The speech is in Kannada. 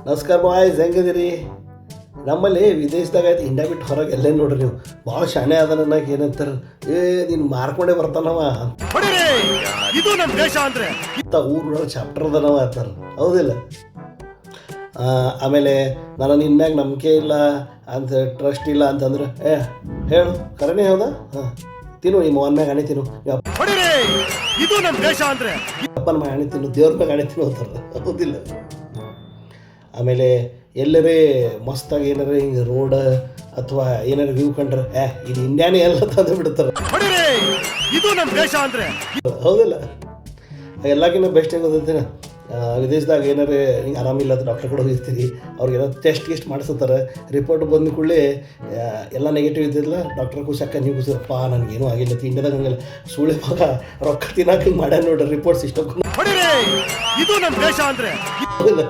ನಮಸ್ಕಾರ ಬಾಯ್ಸ್, ಹೆಂಗದಿರಿ? ನಮ್ಮಲ್ಲಿ ವಿದೇಶದಾಗ ಆಯ್ತು ಇಂಡಿಯಾ ಬಿಟ್ಟು ಹೊರಗೆ ಎಲ್ಲೇ ನೋಡ್ರಿ ನೀವು ಭಾಳ ಶಾಣೆ ಅದ ನನಗೆ ಏನಂತಾರೆ, ನೀನು ಮಾರ್ಕೊಂಡೇ ಬರ್ತಾನವ ಇದು ನಮ್ಮ ದೇಶ ಅಂದರೆ ಇಂಥ ಊರೊಳಗೆ ಚಾಪ್ಟರ್ ಅದನವ ಅಂತಾರೆ, ಹೌದಿಲ್ಲ? ಆಮೇಲೆ ನಾನು ನಿನ್ನ ಮ್ಯಾಗ ನಂಬಿಕೆ ಇಲ್ಲ ಅಂತ, ಟ್ರಸ್ಟ್ ಇಲ್ಲ ಅಂತಂದ್ರೆ ಹೇಳು ಕರೆನೇ ಹೌದಾ? ಹಾಂ ತಿನ್ನು, ನಿಮ್ಮ ಅವನ ಮ್ಯಾಗ ಹಣೆ ತಿನ್ನು, ಇದು ನಮ್ಮ ದೇಶ ಅಂದರೆ ಅಪ್ಪನ ಮ್ಯಾಗ ಹಣೆ ತಿನ್ನು, ದೇವ್ರ ಮ್ಯಾಗ ಹಣೆ ತಿನ್ನು ಅಂತಾರೆ, ಹೌದಿಲ್ಲ? ಆಮೇಲೆ ಎಲ್ಲರೇ ಮಸ್ತಾಗಿ ಏನಾರೇ ಹಿಂಗೆ ರೋಡ್ ಅಥವಾ ಏನಾರು ವ್ಯೂ ಕಂಡ್ರೆ ಇದು ಇಂಡಿಯಾನೇ ಎಲ್ಲ ತಂದು ಬಿಡ್ತಾರೆ, ಇದು ನಮ್ಮ ದೇಶ ಅಂದರೆ, ಹೌದಿಲ್ಲ? ಎಲ್ಲಕ್ಕಿಂತ ಬೆಸ್ಟ್ ಹೆಂಗೆ ಗೊತ್ತೈತಿನ, ವಿದೇಶದಾಗ ಏನಾರೇ ಹಿಂಗೆ ಆರಾಮಿಲ್ಲ ಅಂತ ಡಾಕ್ಟರ್ ಕೂಡ ಹೋಗಿರ್ತೀರಿ, ಅವ್ರಿಗೆಲ್ಲ ಟೆಸ್ಟ್ ಮಾಡಿಸ್ತಾರೆ, ರಿಪೋರ್ಟ್ ಬಂದ ಕೂಡಲೇ ಎಲ್ಲ ನೆಗೆಟಿವ್ ಇದ್ದಿಲ್ಲ, ಡಾಕ್ಟರ್ ಖುಷಿಯಾಕ ನೀವು ಖುಷಿರಪ್ಪ ನನಗೇನೂ ಆಗಿಲ್ಲ. ಇಂಡಿಯಾದಾಗ ಹಂಗೆಲ್ಲ ಸುಳ್ಳೆ ಮಗ ರೊಕ್ಕ ತಿನ್ನಾಕ ಹಿಂಗೆ ಮಾಡ್ಯಾರ ನೋಡ್ರಿ ರಿಪೋರ್ಟ್ಸ್ ಇಷ್ಟೊಂದು, ಇದು ನಮ್ಮ ದೇಶ ಅಂದರೆ, ಹೌದಿಲ್ಲ?